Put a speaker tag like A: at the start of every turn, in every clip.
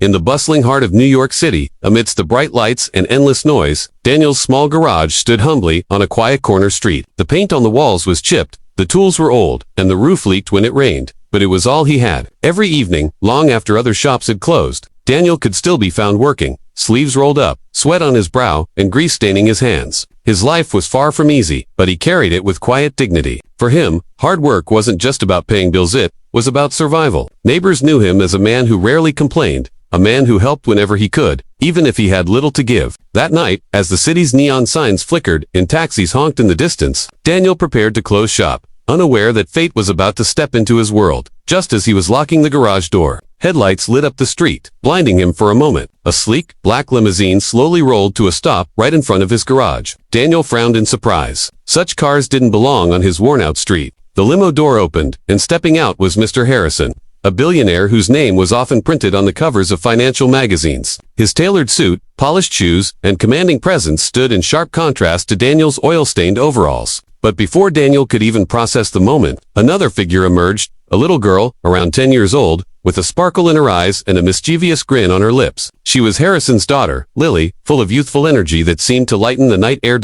A: In the bustling heart of New York City, amidst the bright lights and endless noise, Daniel's small garage stood humbly on a quiet corner street. The paint on the walls was chipped, the tools were old, and the roof leaked when it rained. But it was all he had. Every evening, long after other shops had closed, Daniel could still be found working, sleeves rolled up, sweat on his brow, and grease staining his hands. His life was far from easy, but he carried it with quiet dignity. For him, hard work wasn't just about paying bills, it was about survival. Neighbors knew him as a man who rarely complained, a man who helped whenever he could, even if he had little to give. That night, as the city's neon signs flickered and taxis honked in the distance, Daniel prepared to close shop, unaware that fate was about to step into his world. Just as he was locking the garage door, headlights lit up the street, blinding him for a moment. A sleek, black limousine slowly rolled to a stop right in front of his garage. Daniel frowned in surprise. Such cars didn't belong on his worn-out street. The limo door opened, and stepping out was Mr. Harrison, a billionaire whose name was often printed on the covers of financial magazines. His tailored suit, polished shoes, and commanding presence stood in sharp contrast to Daniel's oil-stained overalls. But before Daniel could even process the moment, another figure emerged, a little girl, around 10 years old, with a sparkle in her eyes and a mischievous grin on her lips. She was Harrison's daughter, Lily, full of youthful energy that seemed to lighten the night air.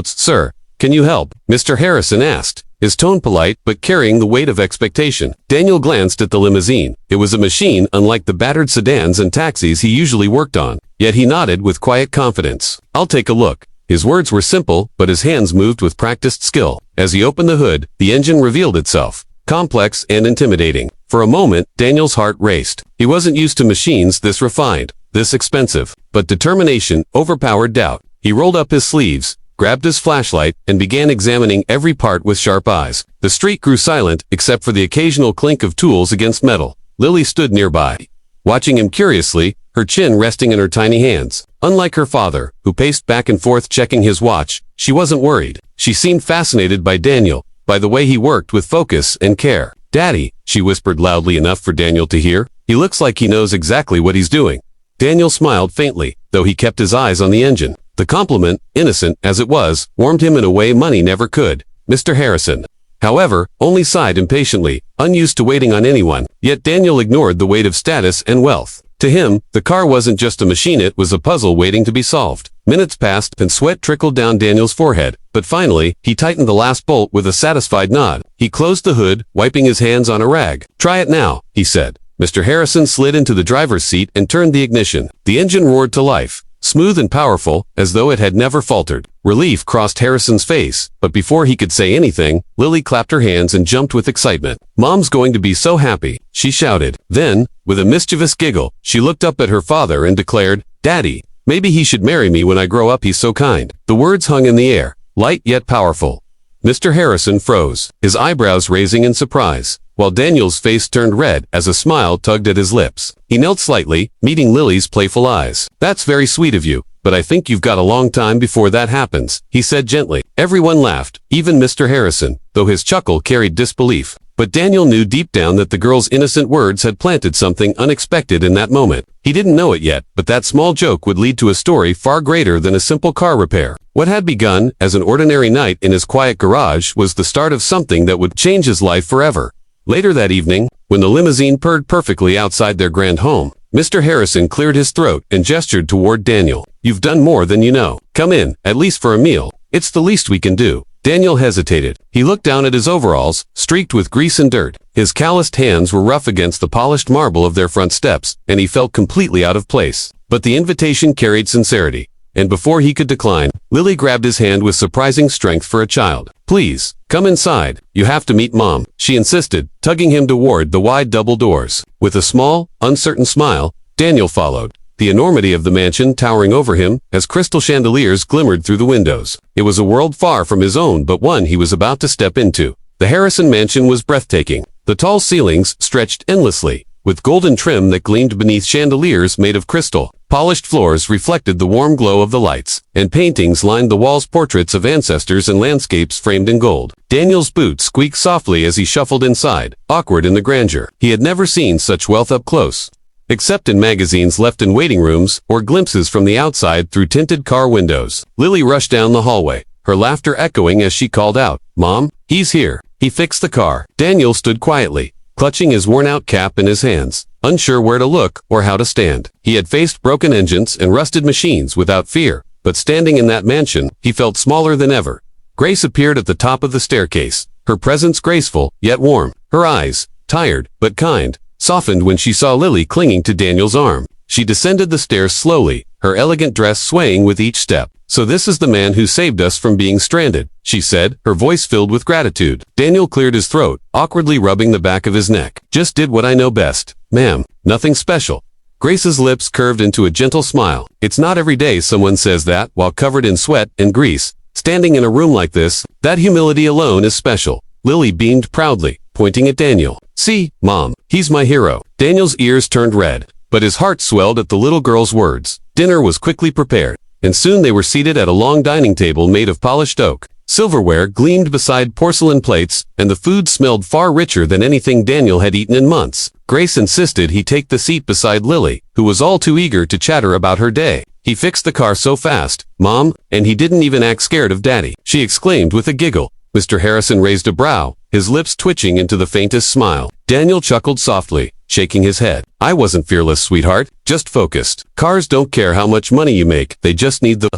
A: Sir, can you help? Mr. Harrison asked, his tone polite but carrying the weight of expectation. Daniel glanced at the limousine. It was a machine unlike the battered sedans and taxis he usually worked on, yet he nodded with quiet confidence. I'll take a look. His words were simple, but his hands moved with practiced skill. As he opened the hood, the engine revealed itself, complex and intimidating. For a moment, Daniel's heart raced. He wasn't used to machines this refined, this expensive. But determination overpowered doubt. He rolled up his sleeves, grabbed his flashlight, and began examining every part with sharp eyes. The street grew silent, except for the occasional clink of tools against metal. Lily stood nearby, watching him curiously, her chin resting in her tiny hands. Unlike her father, who paced back and forth checking his watch, she wasn't worried. She seemed fascinated by Daniel, by the way he worked with focus and care. Daddy, she whispered loudly enough for Daniel to hear. He looks like he knows exactly what he's doing. Daniel smiled faintly, though he kept his eyes on the engine. The compliment, innocent as it was, warmed him in a way money never could. Mr. Harrison, however, only sighed impatiently, unused to waiting on anyone. Yet Daniel ignored the weight of status and wealth. To him, the car wasn't just a machine, it was a puzzle waiting to be solved. Minutes passed and sweat trickled down Daniel's forehead, but finally, he tightened the last bolt with a satisfied nod. He closed the hood, wiping his hands on a rag. Try it now, he said. Mr. Harrison slid into the driver's seat and turned the ignition. The engine roared to life, smooth and powerful, as though it had never faltered. Relief crossed Harrison's face, but before he could say anything, Lily clapped her hands and jumped with excitement. Mom's going to be so happy, she shouted. Then, with a mischievous giggle, she looked up at her father and declared, Daddy, maybe he should marry me when I grow up, he's so kind. The words hung in the air, light yet powerful. Mr. Harrison froze, his eyebrows raising in surprise, while Daniel's face turned red as a smile tugged at his lips. He knelt slightly, meeting Lily's playful eyes. That's very sweet of you, but I think you've got a long time before that happens, he said gently. Everyone laughed, even Mr. Harrison, though his chuckle carried disbelief. But Daniel knew deep down that the girl's innocent words had planted something unexpected in that moment. He didn't know it yet, but that small joke would lead to a story far greater than a simple car repair. What had begun as an ordinary night in his quiet garage was the start of something that would change his life forever. Later that evening, when the limousine purred perfectly outside their grand home, Mr. Harrison cleared his throat and gestured toward Daniel. You've done more than you know. Come in, at least for a meal. It's the least we can do. Daniel hesitated. He looked down at his overalls, streaked with grease and dirt. His calloused hands were rough against the polished marble of their front steps, and he felt completely out of place. But the invitation carried sincerity, and before he could decline, Lily grabbed his hand with surprising strength for a child. Please, come inside. You have to meet Mom, she insisted, tugging him toward the wide double doors. With a small, uncertain smile, Daniel followed, the enormity of the mansion towering over him as crystal chandeliers glimmered through the windows. It was a world far from his own, but one he was about to step into. The Harrison mansion was breathtaking. The tall ceilings stretched endlessly, with golden trim that gleamed beneath chandeliers made of crystal. Polished floors reflected the warm glow of the lights, and paintings lined the walls, portraits of ancestors and landscapes framed in gold. Daniel's boots squeaked softly as he shuffled inside, awkward in the grandeur. He had never seen such wealth up close, except in magazines left in waiting rooms or glimpses from the outside through tinted car windows. Lily rushed down the hallway, her laughter echoing as she called out, Mom, he's here. He fixed the car. Daniel stood quietly, clutching his worn-out cap in his hands. unsure where to look or how to stand. He had faced broken engines and rusted machines without fear, but standing in that mansion, he felt smaller than ever. Grace appeared at the top of the staircase, her presence graceful, yet warm. Her eyes, tired, but kind, softened when she saw Lily clinging to Daniel's arm. She descended the stairs slowly, her elegant dress swaying with each step. "So this is the man who saved us from being stranded," she said, her voice filled with gratitude. Daniel cleared his throat, awkwardly rubbing the back of his neck. "Just did what I know best, ma'am. Nothing special." Grace's lips curved into a gentle smile. It's not every day someone says that while covered in sweat and grease. Standing in a room like this, that humility alone is special. Lily beamed proudly, pointing at Daniel. "See, Mom, he's my hero." Daniel's ears turned red, but his heart swelled at the little girl's words. Dinner was quickly prepared, and soon they were seated at a long dining table made of polished oak. Silverware gleamed beside porcelain plates, and the food smelled far richer than anything Daniel had eaten in months. Grace insisted he take the seat beside Lily, who was all too eager to chatter about her day. "He fixed the car so fast, Mom, and he didn't even act scared of Daddy," she exclaimed with a giggle. Mr. Harrison raised a brow, his lips twitching into the faintest smile. Daniel chuckled softly, shaking his head. "I wasn't fearless, sweetheart, just focused. Cars don't care how much money you make, they just need the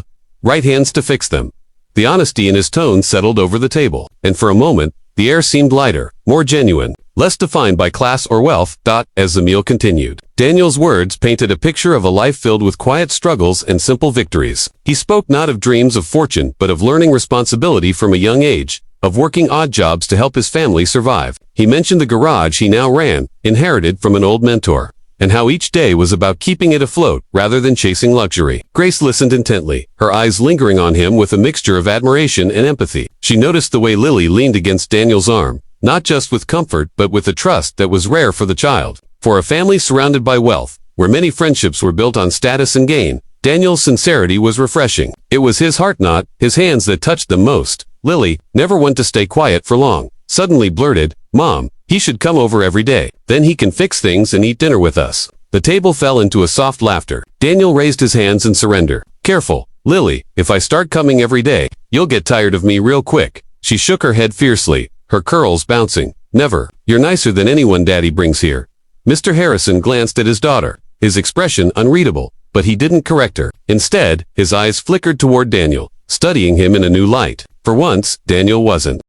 A: right hands to fix them." The honesty in his tone settled over the table, and for a moment, the air seemed lighter, more genuine, less defined by class or wealth. As the meal continued, Daniel's words painted a picture of a life filled with quiet struggles and simple victories. He spoke not of dreams of fortune, but of learning responsibility from a young age, of working odd jobs to help his family survive. He mentioned the garage he now ran, inherited from an old mentor, and how each day was about keeping it afloat rather than chasing luxury. Grace listened intently, her eyes lingering on him with a mixture of admiration and empathy. She noticed the way Lily leaned against Daniel's arm, not just with comfort but with a trust that was rare for the child. For a family surrounded by wealth, where many friendships were built on status and gain, Daniel's sincerity was refreshing. It was his heart, not his hands, that touched them most. Lily, never one to stay quiet for long, suddenly blurted, "Mom, he should come over every day. Then he can fix things and eat dinner with us." The table fell into a soft laughter. Daniel raised his hands in surrender. "Careful, Lily, if I start coming every day, you'll get tired of me real quick." She shook her head fiercely, her curls bouncing. "Never. You're nicer than anyone Daddy brings here." Mr. Harrison glanced at his daughter, his expression unreadable, but he didn't correct her. Instead, his eyes flickered toward Daniel, studying him in a new light. For once, Daniel wasn't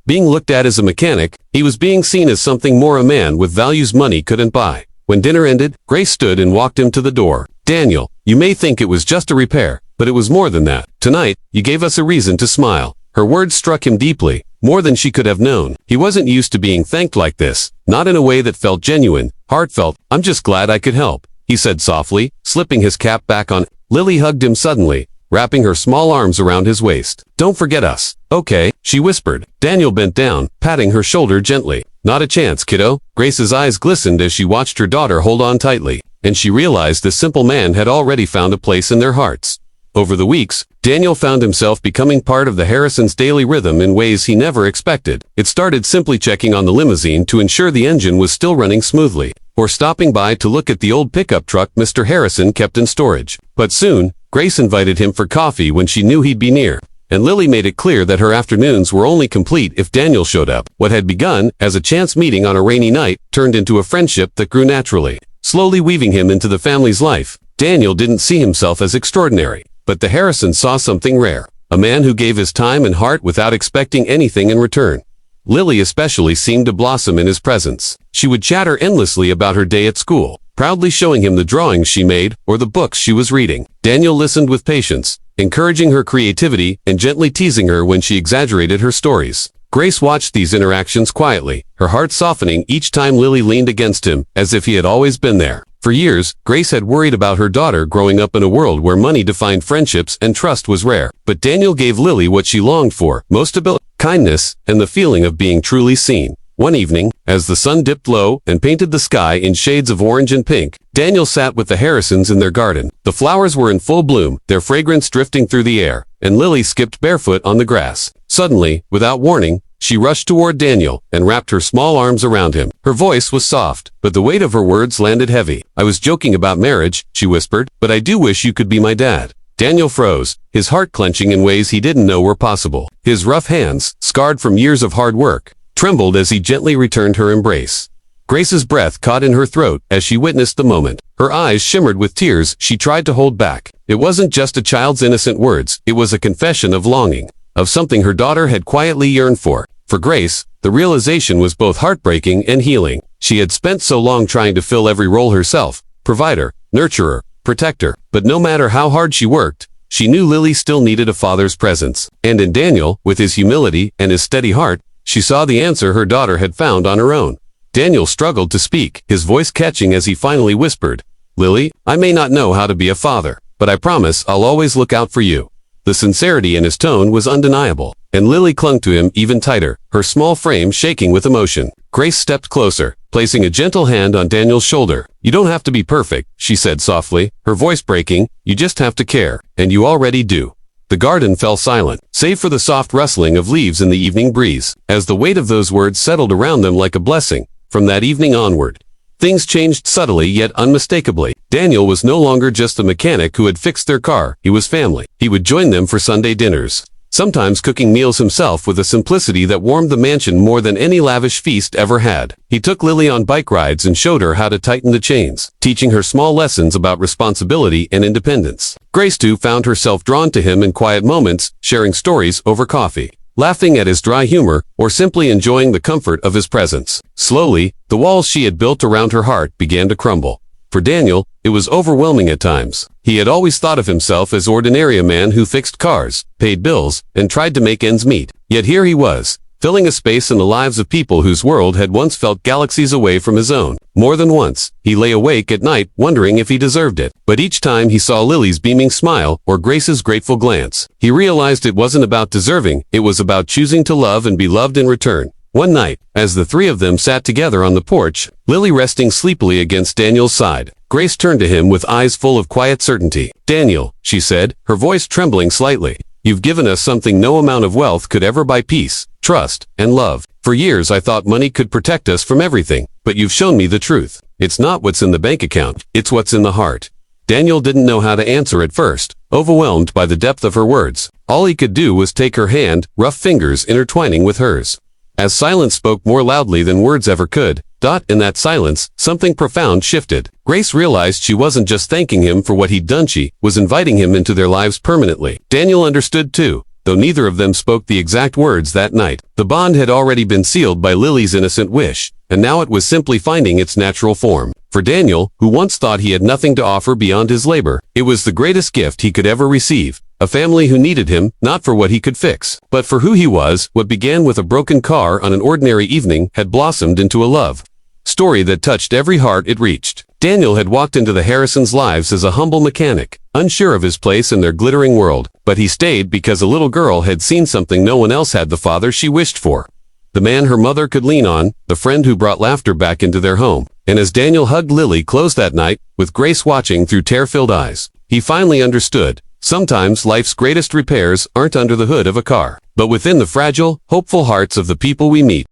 A: being looked at as a mechanic, he was being seen as something more, a man with values money couldn't buy. When dinner ended, Grace stood and walked him to the door. "Daniel, you may think it was just a repair, but it was more than that. Tonight, you gave us a reason to smile." Her words struck him deeply, more than she could have known. He wasn't used to being thanked like this, not in a way that felt genuine, heartfelt. "I'm just glad I could help," he said softly, slipping his cap back on. Lily hugged him suddenly, wrapping her small arms around his waist. "Don't forget us, okay?" she whispered. Daniel bent down, patting her shoulder gently. "Not a chance, kiddo." Grace's eyes glistened as she watched her daughter hold on tightly, and she realized this simple man had already found a place in their hearts. Over the weeks, Daniel found himself becoming part of the Harrisons' daily rhythm in ways he never expected. It started simply checking on the limousine to ensure the engine was still running smoothly, or stopping by to look at the old pickup truck Mr. Harrison kept in storage. But soon, Grace invited him for coffee when she knew he'd be near, and Lily made it clear that her afternoons were only complete if Daniel showed up. What had begun as a chance meeting on a rainy night turned into a friendship that grew naturally, slowly weaving him into the family's life. Daniel didn't see himself as extraordinary, but the Harrisons saw something rare, a man who gave his time and heart without expecting anything in return. Lily especially seemed to blossom in his presence. She would chatter endlessly about her day at school, proudly showing him the drawings she made or the books she was reading. Daniel listened with patience, encouraging her creativity and gently teasing her when she exaggerated her stories. Grace watched these interactions quietly, her heart softening each time Lily leaned against him, as if he had always been there. For years, Grace had worried about her daughter growing up in a world where money defined friendships and trust was rare. But Daniel gave Lily what she longed for, most ability, kindness, and the feeling of being truly seen. One evening, as the sun dipped low and painted the sky in shades of orange and pink, Daniel sat with the Harrisons in their garden. The flowers were in full bloom, their fragrance drifting through the air, and Lily skipped barefoot on the grass. Suddenly, without warning, she rushed toward Daniel and wrapped her small arms around him. Her voice was soft, but the weight of her words landed heavy. "I was joking about marriage," she whispered, "but I do wish you could be my dad." Daniel froze, his heart clenching in ways he didn't know were possible. His rough hands, scarred from years of hard work, trembled as he gently returned her embrace. Grace's breath caught in her throat as she witnessed the moment. Her eyes shimmered with tears she tried to hold back. It wasn't just a child's innocent words, it was a confession of longing, of something her daughter had quietly yearned for. For Grace, the realization was both heartbreaking and healing. She had spent so long trying to fill every role herself, provider, nurturer, protector, but no matter how hard she worked, she knew Lily still needed a father's presence. And in Daniel, with his humility and his steady heart, she saw the answer her daughter had found on her own. Daniel struggled to speak, his voice catching as he finally whispered, "Lily, I may not know how to be a father, but I promise I'll always look out for you." The sincerity in his tone was undeniable, and Lily clung to him even tighter, her small frame shaking with emotion. Grace stepped closer, placing a gentle hand on Daniel's shoulder. "You don't have to be perfect," she said softly, her voice breaking. "You just have to care, and you already do." The garden fell silent, save for the soft rustling of leaves in the evening breeze, as the weight of those words settled around them like a blessing. From that evening onward, things changed subtly yet unmistakably. Daniel was no longer just a mechanic who had fixed their car, he was family. He would join them for Sunday dinners, sometimes cooking meals himself with a simplicity that warmed the mansion more than any lavish feast ever had. He took Lily on bike rides and showed her how to tighten the chains, teaching her small lessons about responsibility and independence. Grace too found herself drawn to him in quiet moments, sharing stories over coffee, laughing at his dry humor, or simply enjoying the comfort of his presence. Slowly, the walls she had built around her heart began to crumble. For Daniel, it was overwhelming at times. He had always thought of himself as ordinary, a man who fixed cars, paid bills, and tried to make ends meet. Yet here he was, filling a space in the lives of people whose world had once felt galaxies away from his own. More than once, he lay awake at night wondering if he deserved it. But each time he saw Lily's beaming smile or Grace's grateful glance, he realized it wasn't about deserving, it was about choosing to love and be loved in return. One night, as the three of them sat together on the porch, Lily resting sleepily against Daniel's side, Grace turned to him with eyes full of quiet certainty. "Daniel," she said, her voice trembling slightly, "you've given us something no amount of wealth could ever buy: peace, trust, and love. For years I thought money could protect us from everything, but you've shown me the truth. It's not what's in the bank account, it's what's in the heart." Daniel didn't know how to answer at first, overwhelmed by the depth of her words. All he could do was take her hand, rough fingers intertwining with hers. As silence spoke more loudly than words ever could, in that silence, something profound shifted. Grace realized she wasn't just thanking him for what he'd done, she was inviting him into their lives permanently. Daniel understood too, though neither of them spoke the exact words that night. The bond had already been sealed by Lily's innocent wish, and now it was simply finding its natural form. For Daniel, who once thought he had nothing to offer beyond his labor, it was the greatest gift he could ever receive. A family who needed him, not for what he could fix, but for who he was. What began with a broken car on an ordinary evening had blossomed into a love story that touched every heart it reached. Daniel had walked into the Harrisons' lives as a humble mechanic, unsure of his place in their glittering world, but he stayed because a little girl had seen something no one else had: the father she wished for, the man her mother could lean on, the friend who brought laughter back into their home. And as Daniel hugged Lily close that night, with Grace watching through tear-filled eyes, he finally understood. Sometimes life's greatest repairs aren't under the hood of a car, but within the fragile, hopeful hearts of the people we meet.